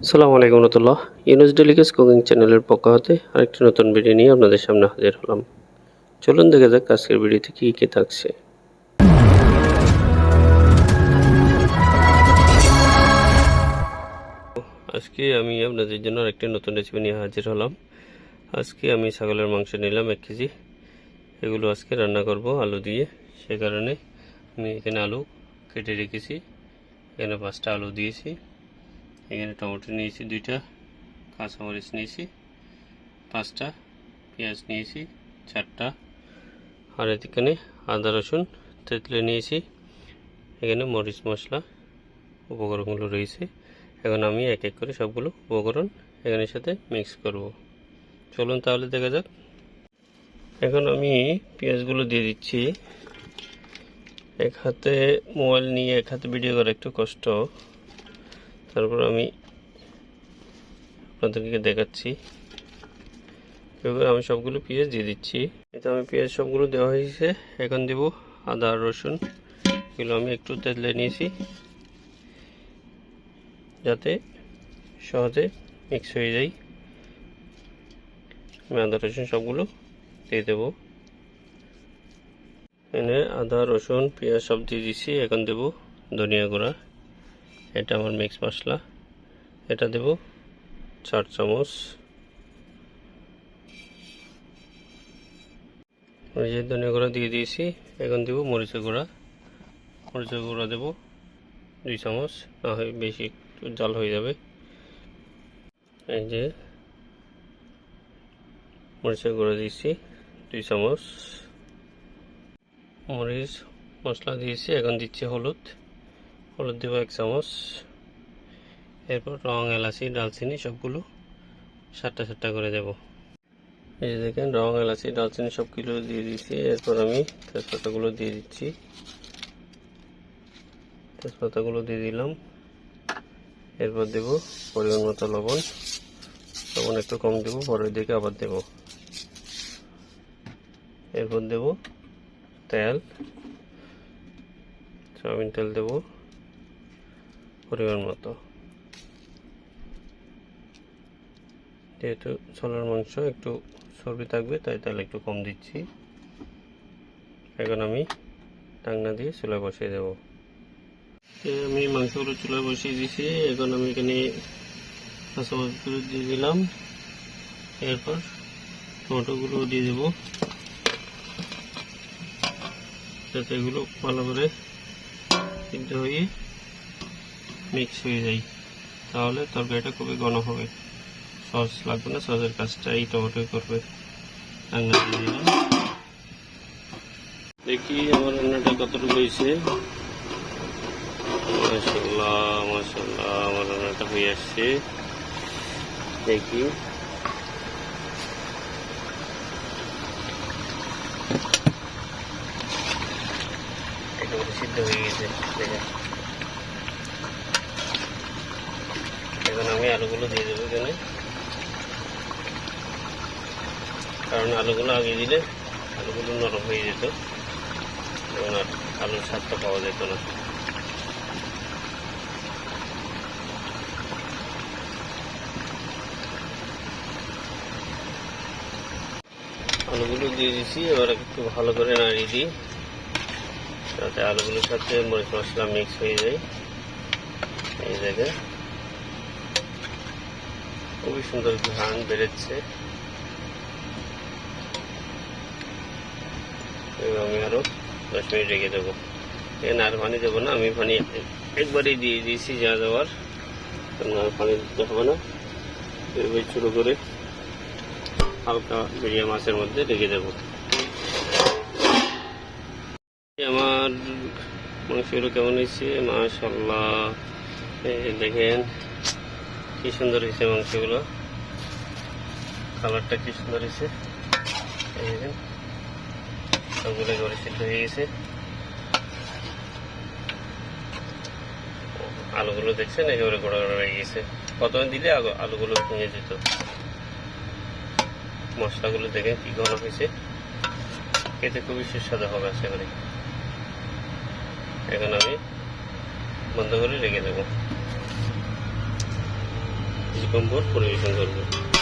আসসালামু আলাইকুম রহমতুল্লাহ। ইউনুস ডেলিকেস কুকিং চ্যানেলের পক্ষ হতে আরেকটি নতুন ভিডিও নিয়ে আপনাদের সামনে হাজির হলাম। চলুন দেখা যাক আজকের ভিডিওতে কী কী থাকছে। আজকে আমি আপনাদের জন্য আরেকটি নতুন রেসিপি নিয়ে হাজির হলাম। আজকে আমি ছাগলের মাংস নিলাম 1 কেজি। এগুলো আজকে রান্না করব আলু দিয়ে। সে কারণে আমি এখানে আলু কেটে রেখেছি। এখানে 5টা আলু দিয়েছি। এখানে টমেটো নিয়েছি 2টা, কাঁচামরিচ নিয়েছি 5টা, পেঁয়াজ নিয়েছি 4টা, আর এখানে আদা রসুন তেঁতুলে নিয়েছি। এখানে মরিচ মশলা উপকরণগুলো রয়েছে। এখন আমি এক এক করে সবগুলো উপকরণ এখানের সাথে মিক্স করব। চলুন তাহলে দেখা যাক। এখন আমি পেঁয়াজগুলো দিয়ে দিচ্ছি। এক হাতে মোবাইল নিয়ে এক হাতে ভিডিও করা একটু কষ্ট, তারপর আমি আপনাদেরকে দেখাচ্ছি। এবার আমি সবগুলো পেঁয়াজ দিয়ে দিচ্ছি। এটা আমি পেঁয়াজ সবগুলো দেওয়া হয়েছে। এখন দেব আদা আর রসুন। এগুলো আমি একটু তেলে নিয়েছি যাতে সহজে মিক্স হয়ে যায়। আমি আদা রসুন সবগুলো দিয়ে দেব। এনে আদা রসুন পেঁয়াজ সব দিয়ে দিচ্ছি। এখন দেব ধনিয়া গুঁড়া, এটা আমার মিক্স মশলা, এটা দেব 4 চামচ। ওই যে ধনিয়া গুঁড়া দিয়ে দিয়েছি। এখন দেব মরিচের গুঁড়া দেব 2 চামচ, না হয় বেশি একটু জাল হয়ে যাবে। এই যে মরিচের গুঁড়া দিয়েছি 2 চামচ। মরিচ মশলা দিয়েছি। এখন দিচ্ছি হলুদ দেব 1 চামচ। এরপর রং, এলাচি, দারচিনি সবগুলো 7টা করে দেব। এই যে দেখেন রং, এলাচি, দারচিনি সবগুলো দিয়ে দিচ্ছি। এরপর আমি তেজপাতাগুলো দিয়ে দিচ্ছি। তেজপাতাগুলো দিয়ে দিলাম। এরপর দেব পরিমাণ মতো লবণ একটু কম দেব, পরের দিকে আবার দেব। এরপর দেব তেল, সয়াবিন তেল দেব পরিমাণ মতো। যেহেতু ছোলার মাংস একটু চর্বি থাকবে তাই তেল একটু কম দিচ্ছি। এখন আমি ঢাকনা দিয়ে চুলায় বসিয়ে দেব। আমি মাংসগুলো চুলায় বসিয়ে দিয়েছি। এখন আমি এখানে কাঁচামরিচগুলো দিয়ে দিলাম। এরপর টমেটোগুলো দিয়ে দেব যাতে এগুলো ভালো করে সিদ্ধ হয়ে মিক্স হয়ে যায়, তাহলে তরকারিটা খুবই ঘন হবে। সস লাগবে না, সসের কাজটা এই টমেটোই করবে। রান্না দিয়ে দিলাম। দেখি আমার রান্নাটা কতটুকু হয়েছে। মাশাআল্লাহ মাশাআল্লাহ, আমার রান্নাটা হয়ে আসছে। দেখি একেবারে সিদ্ধ হয়ে গেছে। দেখেন এখন আমি আলুগুলো দিয়ে দেবো এখানে, কারণ আলুগুলো আগে দিলে আলুগুলো নরম হয়ে যেত এবং আর আলুর স্বাদটা পাওয়া যেত না। আলুগুলো দিয়ে দিচ্ছি। এবার একটু ভালো করে নাড়িয়ে দিই যাতে আলুগুলোর সাথে মরিচ মশলা মিক্স হয়ে যায়। এই জায়গায় খুবই সুন্দর ঘ্রাণ বেরোচ্ছে। আমি আরো 10 মিনিট রেখে দেবো। এখানে আর পানি দেবো না, আমি পানি একবারই দিয়ে দিয়েছি যা দেওয়ার, আর পানি দিতে হবে না। এবার ছোটো করে হালকা মিডিয়াম আঁচের মধ্যে রেখে দেবো। আমার মাংসগুলো কেমন হয়েছে? মাশাআল্লাহ, দেখেন কি সুন্দর হয়েছে মাংসগুলো, কালারটা কি সুন্দর হয়েছে। এই দেখেন সবগুলো একেবারে সিদ্ধ হয়ে গেছে। আলুগুলো দেখছেন একেবারে গোড়া গোড়া হয়ে গেছে। প্রথমে দিলে আলুগুলো ভেঙে যেত। মশলাগুলো দেখেন কি ঘন হয়েছে, খেতে খুবই সুস্বাদু হবে আশা করি। এখন আমি বন্ধ করে রেখে দেবো। কিছুক্ষণ পর পরিবেশন করব।